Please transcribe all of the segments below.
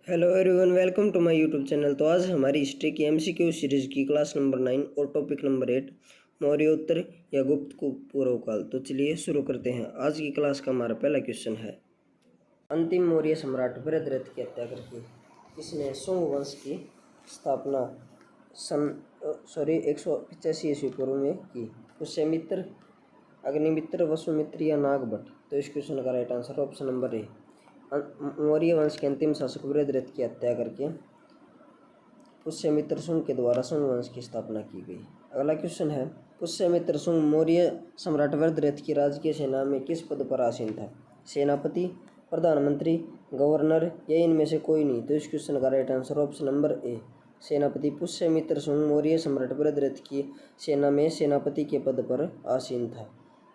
Hello everyone, welcome to my YouTube channel. तो आज हमारी हिस्ट्री की एमसीक्यू सीरीज की क्लास नंबर 9 और टॉपिक नंबर 8 मौर्योत्तर या गुप्त पूर्व काल। तो चलिए शुरू करते हैं। आज की क्लास का हमारा पहला क्वेश्चन है, अंतिम मौर्य सम्राट बृहद्रथ की हत्या करके इसने शुंग वंश की स्थापना सन 185 ईस्वी पूर्व में की। पुष्यमित्र, अग्निमित्र, वसुमित्र या नागभट्ट। तो इस क्वेश्चन का राइट आंसर ऑप्शन नंबर ए, मौर्य वंश के अंतिम शासक बृहद्रथ की हत्या करके पुष्यमित्र शुंग के द्वारा शुंग वंश की स्थापना की गई। अगला क्वेश्चन है, पुष्यमित्र शुंग मौर्य सम्राट बृहद्रथ की राजकीय सेना में किस पद पर आसीन था? सेनापति, प्रधानमंत्री, गवर्नर या इनमें से कोई नहीं। तो इस क्वेश्चन का राइट आंसर ऑप्शन नंबर ए, सेनापति। पुष्यमित्र शुंग मौर्य सम्राट बृहद्रथ की सेना में सेनापति के पद पर आसीन था।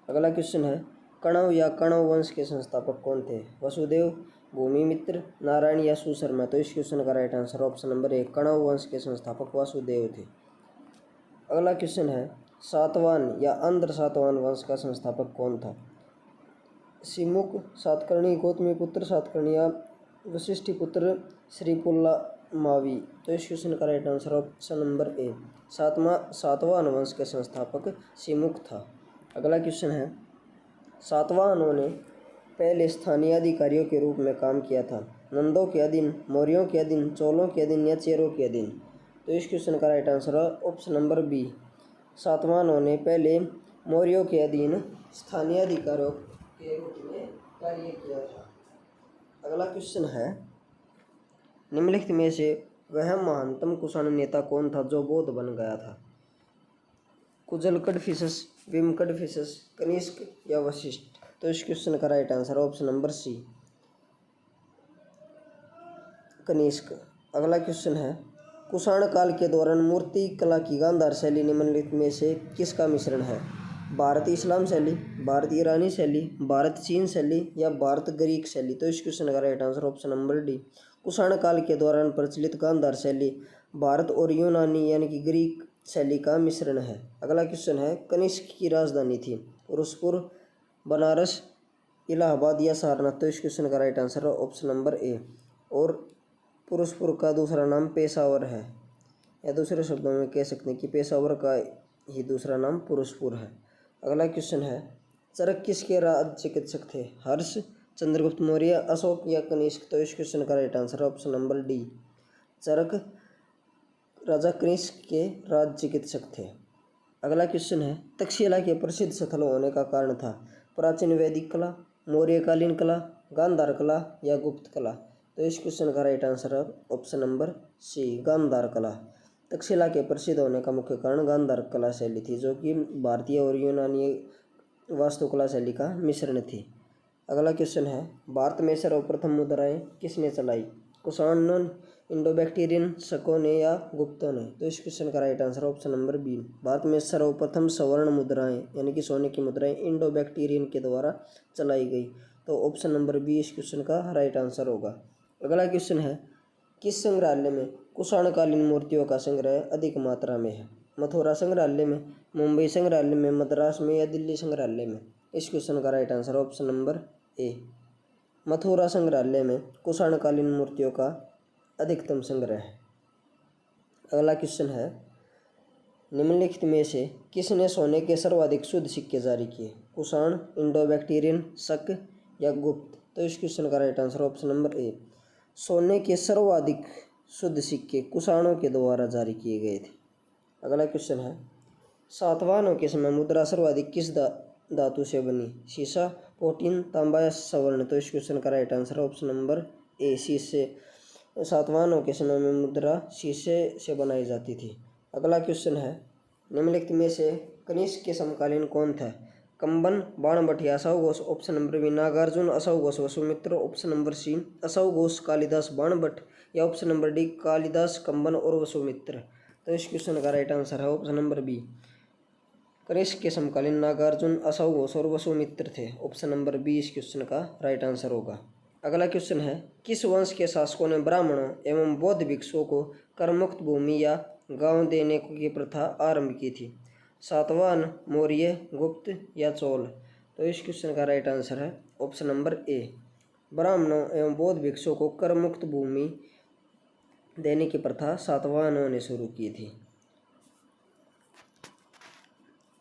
अगला क्वेश्चन है, कणव या कणव वंश के संस्थापक कौन थे? वसुदेव, भूमिमित्र, नारायण या सुशर्मा। तो इस क्वेश्चन का right answer option number A, Kanva वंश के संस्थापक वासुदेव थे। अगला क्वेश्चन है, सातवाहन या आंध्र सातवाहन वंश का संस्थापक कौन था? सिमुक, सातकर्णी, गौतमी पुत्र सातकर्णी या वशिष्ठी पुत्र श्रीपुल्ला मावी। तो इस क्वेश्चन का right answer option number A, Satavahana वंश के संस्थापक सिमुक था। अगला क्वेश्चन है, सातवाहनों ने पहले स्थानीय अधिकारियों के रूप में काम किया था। नंदों के अधीन, मौर्यों के अधीन, चोलों के अधीन या चेरों के अधीन। तो इस क्वेश्चन का राइट आंसर है ऑप्शन नंबर बी, सातवाहनों ने पहले मौर्यों के अधीन स्थानीय अधिकारियों के रूप में कार्य किया था। अगला क्वेश्चन है, निम्नलिखित में से वह महानतम कुषाण नेता कौन था जो बौद्ध बन गया था? कुजल कडफिसस, भीम कडफिसस, कनिष्क या वशिष्ठ। तो इस क्वेश्चन का right answer option number C, Kanishka. अगला क्वेश्चन है, कुषाण काल के दौरान मूर्ति कला की गांधार शैली निम्नलिखित में से किसका मिश्रण है? भारत इस्लाम शैली, भारत ईरानी शैली, भारत चीन शैली या भारत ग्रीक शैली। तो इस क्वेश्चन का right answer option number D, Kushan काल के दौरान प्रचलित गांधार शैली भारत और यूनानी यानी कि ग्रीक शैली का मिश्रण है। अगला क्वेश्चन है, कनिष्क की राजधानी थी पुरुषपुर, बनारस, इलाहाबाद या सारनाथ। तो इस क्वेश्चन का राइट आंसर है ऑप्शन नंबर ए, और पुरुषपुर का दूसरा नाम पेशावर है, या दूसरे शब्दों में कह सकते हैं कि पेशावर का ही दूसरा नाम पुरुषपुर है। अगला क्वेश्चन है, चरक किसके राज चिकित्सक थे? हर्ष, चंद्रगुप्त मौर्य, अशोक या कनिष्क। तो इस क्वेश्चन का राइट आंसर है ऑप्शन नंबर डी, चरक राजा कनिष्क के राज चिकित्सक थे। अगला क्वेश्चन है, तक्षशिला के प्रसिद्ध स्थल होने का कारण था? प्राचीन वैदिक कला, मौर्यकालीन कला, गांधार कला या गुप्त कला। तो इस क्वेश्चन का राइट आंसर है ऑप्शन नंबर सी, गांधार कला। तक्षशिला के प्रसिद्ध होने का मुख्य कारण गांधार कला शैली थी, जो कि भारतीय और यूनानी वास्तुकला शैली का मिश्रण थी। अगला क्वेश्चन है, भारत में सर्वप्रथम मुद्राएं किसने चलाई? कुषाणों, इंडो बैक्टीरियन, शकों ने या गुप्तों ने। तो इस क्वेश्चन का right answer option number B, Bharat में सर्वप्रथम स्वर्ण मुद्राएं यानी कि सोने की मुद्राएं इंडो बैक्टीरियन के द्वारा चलाई गई। तो ऑप्शन नंबर बी इस क्वेश्चन का राइट आंसर होगा। अगला क्वेश्चन है, किस संग्रहालय में कुषाणकालीन मूर्तियों का संग्रह अधिक मात्रा में है? मथुरा संग्रहालय में, मुंबई संग्रहालय में, मद्रास में या दिल्ली संग्रहालय में। इस क्वेश्चन का राइट आंसर ऑप्शन नंबर ए, मथुरा संग्रहालय में कुषाणकालीन मूर्तियों का अधिकतम संग्रह है। अगला क्वेश्चन है, निम्नलिखित में से किसने सोने के सर्वाधिक शुद्ध सिक्के जारी किए? कुषाण, इंडो बैक्टीरियन, शक या गुप्त। तो इस क्वेश्चन का राइट आंसर ऑप्शन नंबर ए, सोने के सर्वाधिक शुद्ध सिक्के कुषाणों के द्वारा जारी किए गए थे। अगला क्वेश्चन है, सातवाहनों के समय मुद्रा सर्वाधिक किस धातु से बनी? शीशा, प्रोटीन, तांबा या स्वर्ण। तो इस क्वेश्चन का राइट आंसर ऑप्शन नंबर ए, शीशे। सातवाहनों के समय में मुद्रा शीशे से बनाई जाती थी। अगला क्वेश्चन है, निम्नलिखित में से कनिष्क के समकालीन कौन था? कंबन, बाणभट्ट या असाव Ghosh. Option number B, Nagarjuna, असाव Ghosh, Vasumitra. Option number सी, असाव घोष, कालिदास, बाणभट्ट या ऑप्शन नंबर डी, कालिदास, कंबन और वसुमित्र। तो इस क्वेश्चन का राइट आंसर है ऑप्शन नंबर बी, कनिष्क के समकालीन नागार्जुन, असाव घोष और वसुमित्र थे। ऑप्शन नंबर बी इस क्वेश्चन का राइट आंसर होगा। अगला क्वेश्चन है, किस वंश के शासकों ने ब्राह्मणों एवं बौद्ध भिक्षुओं को करमुक्त भूमि या गांव देने की प्रथा आरंभ की थी? सातवाहन, मौर्य, गुप्त या चोल। तो इस क्वेश्चन का राइट आंसर है ऑप्शन नंबर ए, ब्राह्मणों एवं बौद्ध भिक्षुओं को करमुक्त भूमि देने की प्रथा सातवाहनों ने शुरू की थी।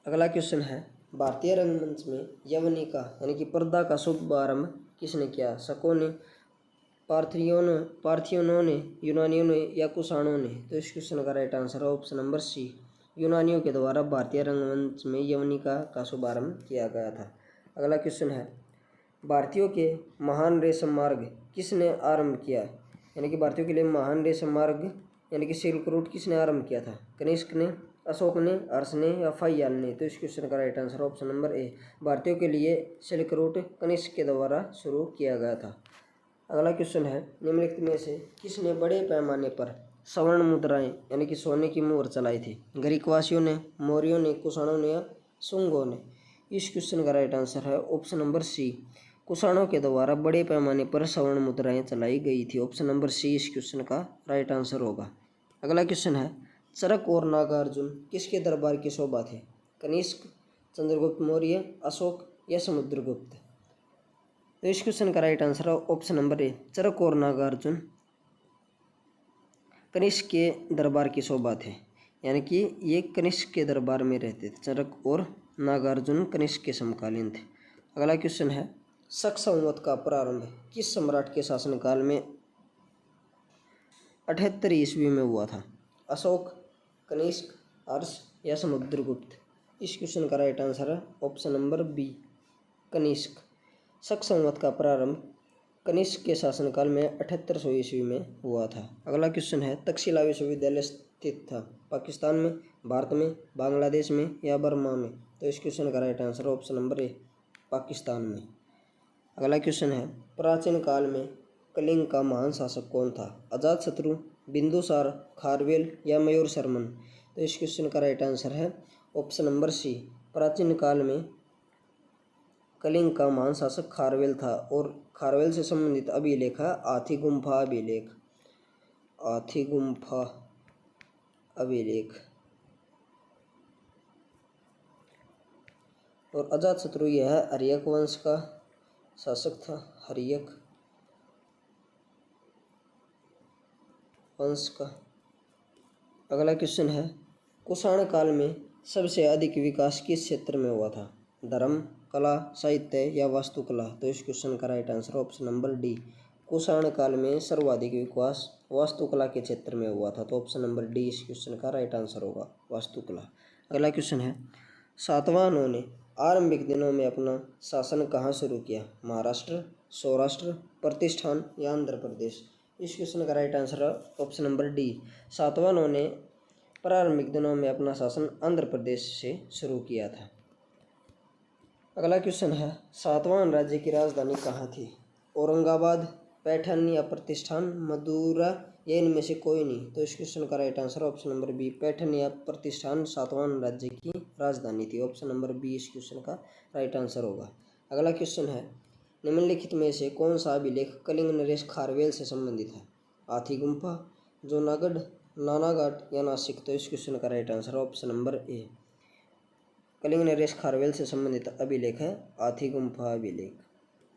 अगला क्वेश्चन है, भारतीय रंगमंच में यवनिका यानी कि पर्दा का शुभारंभ किसने किया? शकों ने, पार्थियनों ने, यूनानियों ने या कुषाणों ने? तो इस क्वेश्चन का राइट आंसर है ऑप्शन नंबर सी, यूनानियों के द्वारा भारतीय रंगमंच में यवनिका का शुभारंभ किया गया था। अगला क्वेश्चन है, भारतीयों के महान रेशम मार्ग किसने आरंभ किया? यानी कि भारतीयों के लिए महान रेशम मार्ग यानी कि सिल्क रूट किसने आरंभ किया था? कनिष्क ने, अशोक ने, हर्ष ने या फाहियान ने? तो इस क्वेश्चन का राइट आंसर ऑप्शन नंबर ए, भारतीयों के लिए सिल्क रूट कनिष्क के द्वारा शुरू किया गया था। अगला क्वेश्चन है, निम्नलिखित में से किसने बड़े पैमाने पर स्वर्ण मुद्राएं यानी कि सोने की मोहर चलाई थी? ग्रीकवासियों ने, मौर्यों ने, कुषाणों ने या शुंगों ने? इस क्वेश्चन का राइट आंसर है ऑप्शन नंबर सी, कुषाणों के द्वारा बड़े पैमाने पर स्वर्ण मुद्राएं चलाई गई थी। ऑप्शन नंबर सी इस क्वेश्चन का राइट आंसर होगा। अगला क्वेश्चन है, चरक और नागार्जुन किसके दरबार की शोभा थे? कनिष्क, चंद्रगुप्त मौर्य, अशोक या समुद्रगुप्त? तो इस क्वेश्चन का राइट आंसर है ऑप्शन नंबर ए, चरक और नागार्जुन कनिष्क के दरबार की शोभा थे, यानी कि ये कनिष्क के दरबार में रहते थे। चरक और नागार्जुन कनिष्क के समकालीन थे। अगला क्वेश्चन है, शक संवत का प्रारंभ किस सम्राट के शासनकाल में 78 ईस्वी में हुआ था? अशोक, कनिष्क, हर्ष या समुद्रगुप्त? इस क्वेश्चन का राइट आंसर है ऑप्शन नंबर बी, कनिष्क। शक संवत का प्रारंभ कनिष्क के शासनकाल में 7800 ईस्वी में हुआ था। अगला क्वेश्चन है, तक्षशिला विश्वविद्यालय स्थित था पाकिस्तान में, भारत में, बांग्लादेश में या बर्मा में? तो इस क्वेश्चन का राइट आंसर ऑप्शन नंबर ए, पाकिस्तान में। अगला क्वेश्चन है, प्राचीन काल में कलिंग का महान शासक कौन था? अजातशत्रु, बिंदुसार, खारवेल या मयूर शर्मन? तो इस क्वेश्चन का राइट आंसर है ऑप्शन नंबर सी, प्राचीन काल में कलिंग का महान शासक खारवेल था। और खारवेल से संबंधित अभिलेख है आथी गुम्फा अभिलेख, आथी गुम्फा अभिलेख। और अजातशत्रु यह हर्यक वंश का शासक था, हर्यक वंश का। अगला क्वेश्चन है, कुषाण काल में सबसे अधिक विकास किस क्षेत्र में हुआ था? धर्म, कला, साहित्य या वास्तुकला? तो इस क्वेश्चन का right answer option number D, Kushan काल में सर्वाधिक विकास वास्तुकला के क्षेत्र में हुआ था। तो ऑप्शन नंबर डी इस क्वेश्चन का राइट आंसर होगा, वास्तुकला। अगला क्वेश्चन है, सातवाहनों ने आरंभिक दिनों में अपना शासन कहाँ शुरू किया? महाराष्ट्र, सौराष्ट्र, प्रतिष्ठान या आंध्र प्रदेश? इस क्वेश्चन का राइट आंसर है ऑप्शन नंबर डी, सातवाहनों ने प्रारंभिक दिनों में अपना शासन आंध्र प्रदेश से शुरू किया था। अगला क्वेश्चन है, सातवाहन राज्य की राजधानी कहाँ थी? औरंगाबाद, पैठन या प्रतिष्ठान, मदुरा या इनमें से कोई नहीं? तो इस क्वेश्चन का right answer option number B, Paithan या प्रतिष्ठान सातवाहन राज्य की राजधानी थी। ऑप्शन नंबर बी इस क्वेश्चन का राइट आंसर होगा। अगला क्वेश्चन है, निम्नलिखित में से कौन सा अभिलेख कलिंग नरेश खारवेल से संबंधित है? आथी गुम्फा, जूनागढ़, नानाघाट या नासिक? तो इस क्वेश्चन का right answer option number A, Kalinga नरेश खारवेल से संबंधित अभिलेख है आथी गुम्फा अभिलेख।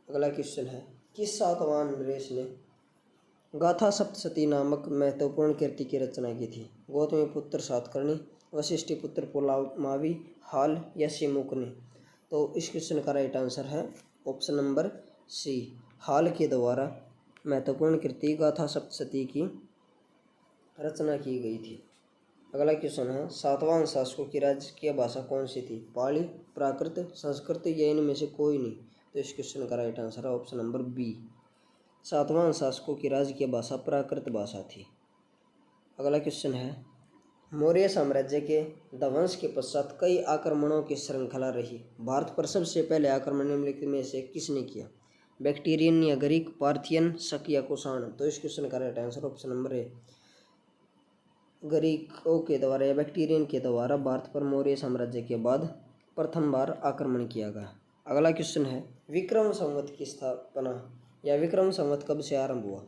अगला क्वेश्चन है, किस सातवाहन नरेश ने गाथा सप्तशती नामक महत्वपूर्ण कृति की रचना की थी? गौतमी पुत्र सातकर्णी, वशिष्ठी पुत्र पुलामावी, हाल या शिमुकने? तो इस क्वेश्चन का राइट आंसर है ऑप्शन नंबर सी, हाल के द्वारा महत्वपूर्ण कृति गाथा सप्तशती की रचना की गई थी। अगला क्वेश्चन है, सातवाहन शासकों की राजकीय भाषा कौन सी थी? पाली, प्राकृत, संस्कृत या इनमें से कोई नहीं? तो इस क्वेश्चन का राइट आंसर है ऑप्शन नंबर बी, सातवाहन शासकों की राजकीय भाषा प्राकृत भाषा थी। अगला क्वेश्चन है, मौर्य साम्राज्य के ध्वंस के पश्चात कई आक्रमणों की श्रृंखला रही। भारत पर सबसे पहले आक्रमण निम्नलिखित में से किसने किया? बैक्टीरियन या ग्रीक, पार्थियन, शक या कुषाण? तो इस क्वेश्चन का right answer option number A, ग्रीकों के द्वारा या बैक्टीरियन के द्वारा भारत पर मौर्य साम्राज्य के बाद प्रथम बार आक्रमण किया गया। अगला क्वेश्चन है, विक्रम संवत की स्थापना या विक्रम संवत कब से आरंभ हुआ?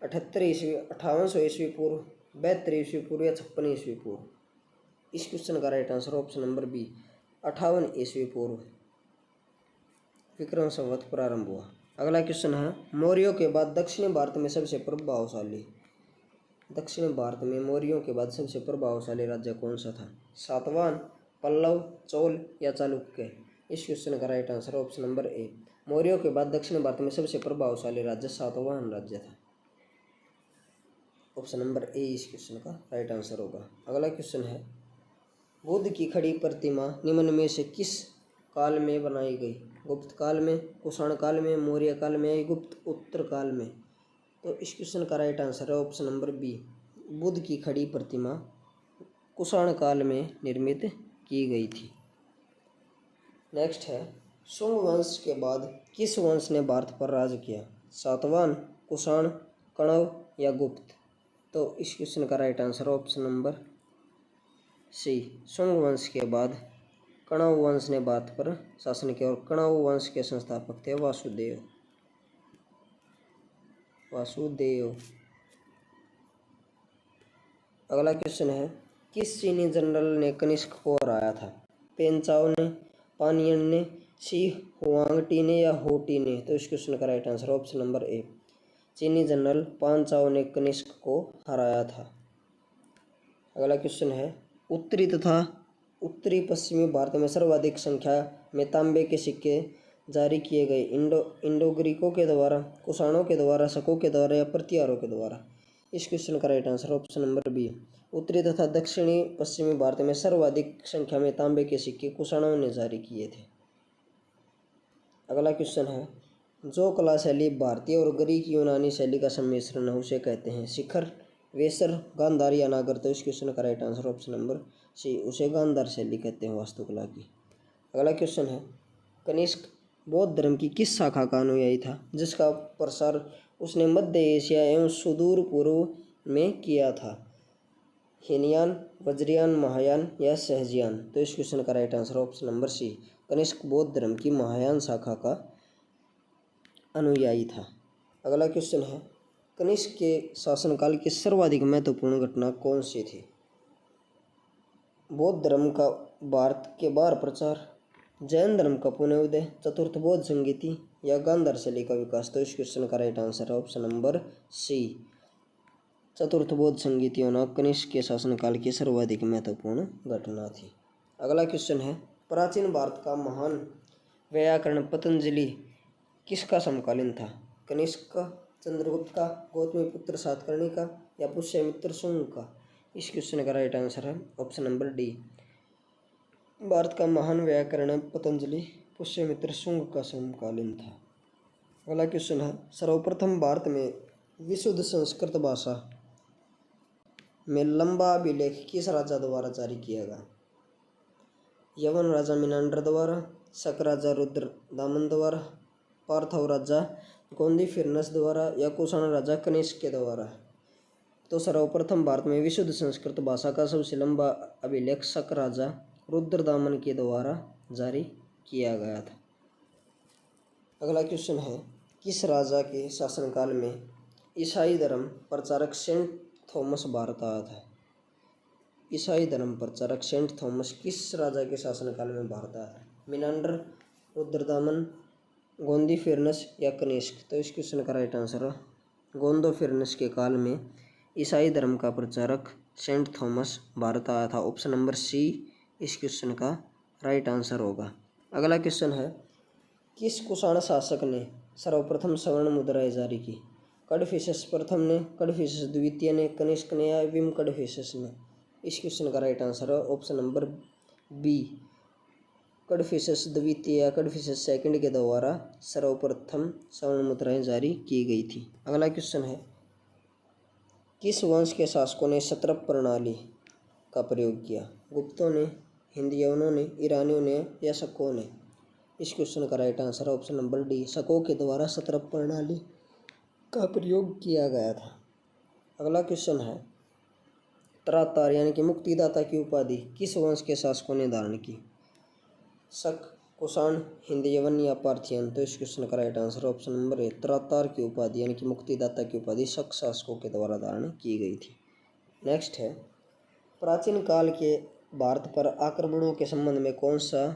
78 ईस्वी, 5800 ईस्वी पूर्व, 72 ईस्वी पूर्व या 56 ईस्वी पूर्व? इस क्वेश्चन का right answer option number B, 58 ईस्वी पूर्व विक्रम संवत प्रारंभ हुआ। अगला क्वेश्चन है, मौर्यों के बाद दक्षिणी भारत में सबसे प्रभावशाली दक्षिण भारत में मौर्यों के बाद सबसे प्रभावशाली राज्य कौन सा था? सातवाहन, पल्लव, चोल या चालुक्य? इस क्वेश्चन का right answer option number A. मौर्यों के बाद दक्षिण भारत में सबसे प्रभावशाली राज्य सातवाहन राज्य था। ऑप्शन नंबर ए इस क्वेश्चन का राइट आंसर होगा। अगला क्वेश्चन है, बुद्ध की खड़ी प्रतिमा निम्न में से किस काल में बनाई गई? गुप्त काल में, कुषाण काल में, मौर्य काल में या गुप्त उत्तर काल में? तो इस क्वेश्चन का राइट आंसर है ऑप्शन नंबर बी। बुद्ध की खड़ी प्रतिमा कुषाण काल में निर्मित की गई थी। नेक्स्ट है, शुंग वंश के बाद किस वंश ने भारत पर राज किया? सातवाहन, कुषाण, कण्व या गुप्त? तो इस क्वेश्चन का right answer option number C. Shunga वंश के बाद कण्व वंश ने भारत पर शासन किया और कण्व वंश के संस्थापक थे वासुदेव। अगला क्वेश्चन है, किस चीनी जनरल ने कनिष्क को हराया था? पेंचाओ ने, पानियन ने, शी हुआंगटी ने या होटी ने? तो इस क्वेश्चन का राइट आंसर ऑप्शन नंबर ए। चीनी जनरल पांचाओ ने कनिष्क को हराया था। अगला क्वेश्चन है, उत्तरी तथा उत्तरी पश्चिमी भारत में सर्वाधिक संख्या में तांबे के सिक्के जारी किए गए इंडो ग्रीकों के द्वारा, कुषाणों के द्वारा, शकों के द्वारा या प्रतिहारों के द्वारा? इस क्वेश्चन का right answer option number B. उत्तरी तथा दक्षिणी पश्चिमी भारत में सर्वाधिक संख्या में तांबे के सिक्के कुषाणों ने जारी किए थे। अगला क्वेश्चन है, जो कला शैली भारतीय और ग्रीक यूनानी शैली का सम्मिश्रण है उसे कहते हैं? शिखर, वेसर, गांधार या नागर? तो इस क्वेश्चन का right answer option number C, उसे गांधार शैली कहते हैं वास्तुकला की। अगला क्वेश्चन है, कनिष्क बौद्ध धर्म की किस शाखा का अनुयायी था जिसका प्रसार उसने मध्य एशिया एवं सुदूर पूर्व में किया था? हीनयान, वज्रयान, महायान या सहजयान? तो इस क्वेश्चन का right answer option number C, Kanishka बौद्ध धर्म की महायान शाखा का अनुयायी था। अगला क्वेश्चन है, कनिष्क के शासनकाल की सर्वाधिक महत्वपूर्ण घटना कौन सी थी? बौद्ध धर्म का भारत के बाहर प्रचार, जैन धर्म का पुनः उदय, चतुर्थ बौद्ध संगीति या गांधार शैली का विकास? तो इस क्वेश्चन का राइट आंसर है ऑप्शन नंबर सी, चतुर्थ बौद्ध संगीति होना कनिष्क के शासनकाल की सर्वाधिक महत्वपूर्ण घटना थी। अगला क्वेश्चन है, प्राचीन भारत का महान व्याकरण पतंजलि किसका समकालीन था? कनिष्क का, चंद्रगुप्त का, गौतमीपुत्र सातकर्णी का या पुष्यमित्र शुंग का? इस क्वेश्चन का राइट आंसर है ऑप्शन नंबर डी, भारत का महान व्याकरण पतंजलि पुष्यमित्र शुंग का समकालीन था। अगला क्वेश्चन है, सर्वप्रथम भारत में विशुद्ध संस्कृत भाषा में लंबा अभिलेख किस राजा द्वारा जारी किया गया? यवन राजा मिनांडर द्वारा, शक राजा रुद्रदामन द्वारा, पार्थव राजा गोंदीफिरनस द्वारा या कुषाण राजा कनिष्क के द्वारा? तो सर्वप्रथम भारत में विशुद्ध संस्कृत भाषा का सबसे लंबा अभिलेख शक राजा रुद्रदामन के द्वारा जारी किया गया था। अगला क्वेश्चन है, किस राजा के शासनकाल में ईसाई धर्म प्रचारक सेंट थॉमस भारत आया था? ईसाई धर्म प्रचारक सेंट थॉमस किस राजा के शासनकाल में भारत आया था? मिनांडर, रुद्रदामन, गोंदीफिरनस या कनिष्क? तो इस क्वेश्चन का राइट आंसर है गोंदीफिरनस के काल में ईसाई धर्म का प्रचारक सेंट थॉमस भारत आया था। ऑप्शन नंबर सी इस क्वेश्चन का राइट आंसर होगा। अगला क्वेश्चन है, किस कुषाण शासक ने सर्वप्रथम स्वर्ण मुद्राएं जारी की? कडफिसेस प्रथम ने, कडफिसेस द्वितीय ने, कनिष्क ने या विम कडफिसेस ने? इस क्वेश्चन का राइट आंसर है ऑप्शन नंबर बी, कडफिसेस द्वितीय या कडफिसेस सेकंड के द्वारा सर्वप्रथम स्वर्ण मुद्राएं जारी की गई थी। अगला क्वेश्चन है, किस वंश के शासकों ने सत्रप प्रणाली का प्रयोग किया? गुप्तों ने, हिंदयवनों ने, ईरानियों ने या शकों ने? इस क्वेश्चन का राइट आंसर है ऑप्शन नंबर डी, शकों के द्वारा सत्रप प्रणाली का प्रयोग किया गया था। अगला क्वेश्चन है, त्रातार यानी कि मुक्तिदाता की उपाधि किस वंश के शासकों ने धारण की? शक, कुषाण, हिंदयवन या पार्थियन? तो इस क्वेश्चन का right answer option number A, त्रातार की उपाधि यानी कि मुक्तिदाता की उपाधि शक शासकों के द्वारा धारण की गई थी। नेक्स्ट है, प्राचीन काल के भारत पर आक्रमणों के संबंध में कौन सा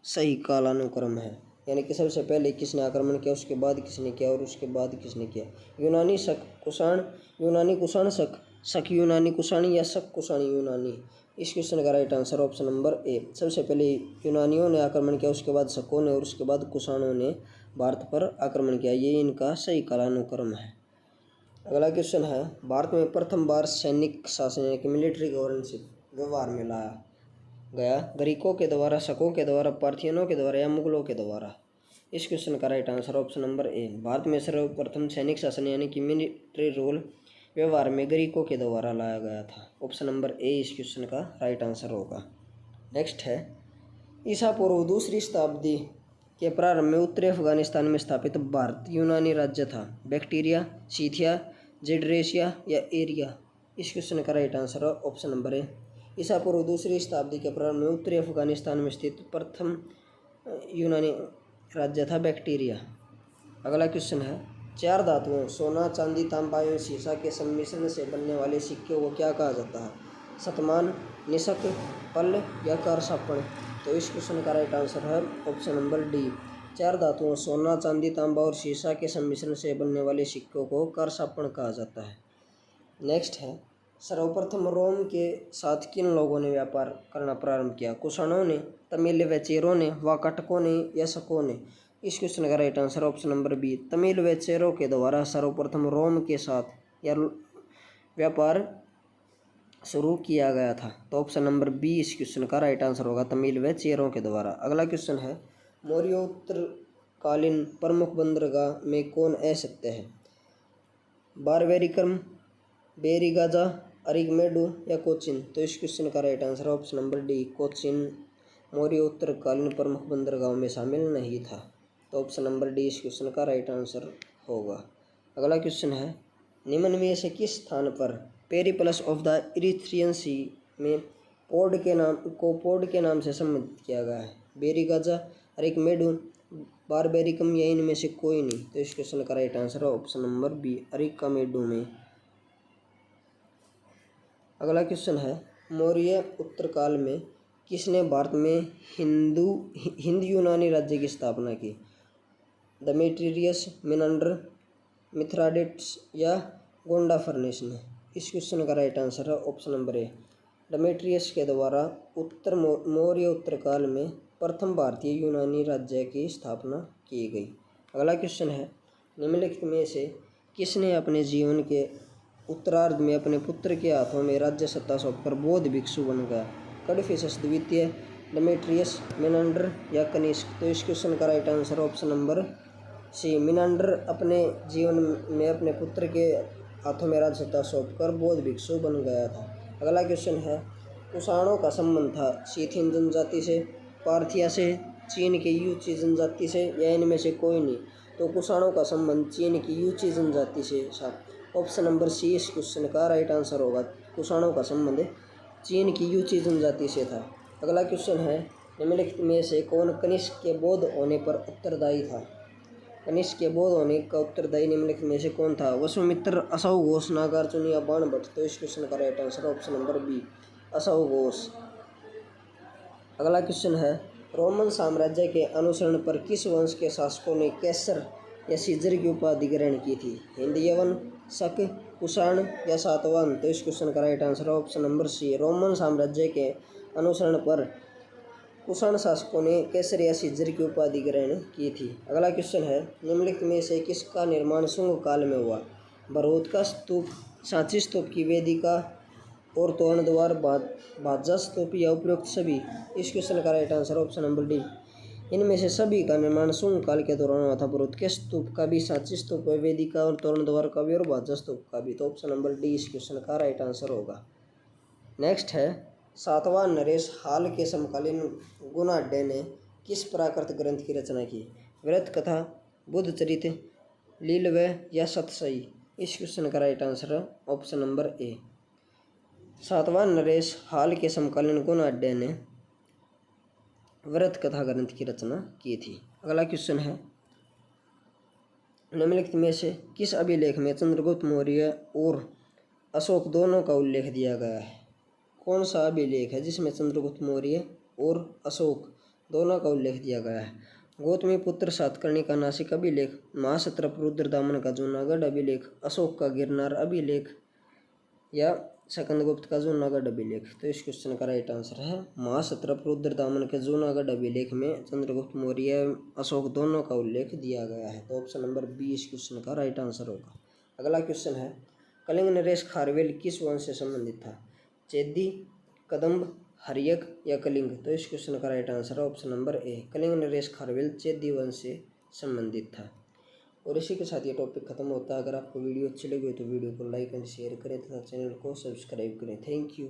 सही कालानुक्रम है? यानी कि सबसे पहले किसने आक्रमण किया, उसके बाद किसने किया और उसके बाद किसने किया? यूनानी शक कुषाण, यूनानी कुषाण शक, शक यूनानी कुषाणी या शक कुषाणी यूनानी? इस क्वेश्चन का राइट आंसर ऑप्शन नंबर ए। सबसे पहले यूनानियों ने आक्रमण किया, उसके बाद शकों ने और उसके बाद कुषाणों ने भारत पर आक्रमण किया। ये इनका सही कालानुक्रम है। अगला क्वेश्चन है, भारत में प्रथम बार सैनिक शासन यानी कि मिलिट्री गवर्नरशिप व्यवहार में लाया गया ग्रीकों के द्वारा, शकों के द्वारा, पार्थियनों के द्वारा या मुगलों के द्वारा? इस क्वेश्चन का राइट आंसर ऑप्शन नंबर ए। भारत में सर्वप्रथम सैनिक शासन यानी कि मिलिट्री रूल व्यवहार में ग्रीकों के द्वारा लाया गया था। ऑप्शन नंबर ए इस क्वेश्चन का राइट आंसर होगा। नेक्स्ट है, ईसा पूर्व दूसरी शताब्दी के प्रारंभ में उत्तरी अफगानिस्तान में स्थापित भारत यूनानी राज्य था। बैक्टीरिया, सीथिया, जेड्रेशिया या एरिया? इस क्वेश्चन का right answer option number A. ईसा पूर्व दूसरी शताब्दी के प्रारंभ में उत्तरी अफगानिस्तान में स्थित प्रथम यूनानी राज्य था बैक्टीरिया। अगला क्वेश्चन है, चार धातुओं सोना, चांदी, तांबा एवं सीसा के सम्मिश्रण से बनने वाले सिक्के को क्या कहा जाता है? शतमान, निशक, पल या कारसापण? तो इस क्वेश्चन का राइट आंसर है ऑप्शन नंबर डी। चार धातुओं सोना, चांदी, तांबा और सीसा के सम्मिश्रण से बनने वाले सिक्कों को कारसापण कहा जाता है। नेक्स्ट है, सर्वप्रथम रोम के साथ किन लोगों ने व्यापार करना प्रारंभ किया? कुषाणों ने, तमिल व चेरों ने, वाकाटकों ने या शकों ने? इस क्वेश्चन का right answer option number B. Tamil व चेरों के द्वारा सर्वप्रथम रोम के साथ या व्यापार शुरू किया गया था। तो ऑप्शन नंबर बी इस क्वेश्चन का राइट आंसर होगा, तमिल व चेरों के द्वारा। अगला क्वेश्चन है, मौर्योत्तरकालीन प्रमुख बंदरगाह में कौन असत्य है? बारबेरिकम, बेरिगाजा, अरिगमेडू या कोचिन? तो इस क्वेश्चन का right answer option number D, Cochin मौर्योत्तरकालीन प्रमुख बंदरगाहों में शामिल नहीं था। तो ऑप्शन नंबर डी इस क्वेश्चन का राइट आंसर होगा। अगला क्वेश्चन है, निम्न में से किस स्थान पर पेरिप्लस ऑफ द इरीथ्रियन सी में पोर्ट के नाम से संबोधित किया गया है? बेरिगाजा, अरिगमेडू, बारबेरिकम या इनमें से कोई नहीं? तो इस क्वेश्चन का राइट आंसर है ऑप्शन नंबर बी, अरिगमेडू में। अगला क्वेश्चन है, मौर्य उत्तरकाल में किसने भारत में हिंद यूनानी राज्य की स्थापना की? डेमेट्रियस, मिनांडर, मिथ्राडेट्स या गोंडाफर्नेस ने? इस क्वेश्चन का राइट आंसर है ऑप्शन नंबर ए, डेमेट्रियस के द्वारा मौर्य उत्तरकाल में प्रथम भारतीय यूनानी राज्य की स्थापना की गई। अगला क्वेश्चन है, निम्नलिखित में से किसने अपने जीवन के उत्तरार्ध में अपने पुत्र के हाथों में राज्य सत्ता सौंपकर बौद्ध भिक्षु बन गया? कडफिसस द्वितीय, डेमेट्रियस, मिनांडर या कनिष्क? तो इस क्वेश्चन का right answer option number C, Menander अपने जीवन में अपने पुत्र के हाथों में राज्य सत्ता सौंपकर बौद्ध भिक्षु बन गया था। अगला क्वेश्चन है, कुषाणों का संबंध था सीथियन जनजाति से, पार्थिया से, चीन के यूची जनजाति से या इनमें से कोई नहीं? तो कुषाणों का संबंध चीन की यूची जनजाति से था। ऑप्शन नंबर सी इस क्वेश्चन का राइट आंसर होगा, कुषाणों का संबंध चीन की यूची जनजाति से था। अगला क्वेश्चन है, निम्नलिखित में से कौन कनिष्क के बौद्ध होने पर उत्तरदायी था? कनिष्क के बौद्ध होने का उत्तरदायी निम्नलिखित में से कौन था? वसुमित्र, अशोक घोष, नागार्जुन या बाणभट्ट? तो इस क्वेश्चन का right answer option number B, Ashok Ghosh. अगला क्वेश्चन है, रोमन साम्राज्य के अनुसरण पर किस वंश के शासकों ने कैसर या सीजर की उपाधि ग्रहण की थी? हिंद, यवन, शक, कुषाण या सातवाहन? तो इस क्वेश्चन का right answer option number C, Roman साम्राज्य के अनुसरण पर कुषाण शासकों ने कैसर या सीजर की उपाधि ग्रहण की थी। अगला क्वेश्चन है, निम्नलिखित में से किसका निर्माण शुंग काल में हुआ? भरहुत का स्तूप, सांची स्तूप की वेदिका और तोरण द्वार, भाजा स्तूप या उपयुक्त सभी? इस क्वेश्चन का right answer option number D, इनमें से सभी का निर्माण शुंग काल के दौरान हुआ था। भरहुत के स्तूप का भी, सांची स्तूप, वेदिका और तोरण द्वार का भी और भाजा स्तूप का भी। तो ऑप्शन नंबर डी इस क्वेश्चन का राइट आंसर होगा। नेक्स्ट है, सातवाहन नरेश हाल के समकालीन गुणाढ्य ने किस प्राकृत ग्रंथ की रचना की? व्रत कथा, बुद्ध चरित, लीलवह या सतसई? इस क्वेश्चन का राइट आंसर है ऑप्शन नंबर ए, सातवाहन नरेश हाल के समकालीन गुणाढ्य ने व्रत कथा ग्रंथ की रचना की थी। अगला क्वेश्चन है, निम्नलिखित में से किस अभिलेख में चंद्रगुप्त मौर्य और अशोक दोनों का उल्लेख दिया गया है? कौन सा अभिलेख है जिसमें चंद्रगुप्त मौर्य और अशोक दोनों का उल्लेख दिया गया है? गौतमी पुत्र सातकर्णी का नासिक अभिलेख, महाक्षत्रप रुद्रदामन का जूनागढ़ अभिलेख, अशोक का गिरनार अभिलेख या स्कंदगुप्त का जूनागढ़ अभिलेख। तो इस क्वेश्चन का राइट आंसर है महासत्रप रुद्रदामन के जूनागढ़ अभिलेख में चंद्रगुप्त मौर्य अशोक दोनों का उल्लेख दिया गया है। तो ऑप्शन नंबर बी इस क्वेश्चन का राइट आंसर होगा। अगला क्वेश्चन है कलिंग नरेश खारवेल किस वंश से संबंधित था? चेदी, कदम्ब, हर्यक या कलिंग? तो इस क्वेश्चन का राइट आंसर है ऑप्शन नंबर ए, कलिंग नरेश खारवेल चेदी वंश से संबंधित था। और इसी के साथ ये टॉपिक खत्म होता है। अगर आपको वीडियो अच्छी लगी हो तो वीडियो को लाइक एंड शेयर करें तथा चैनल को सब्सक्राइब करें। Thank you.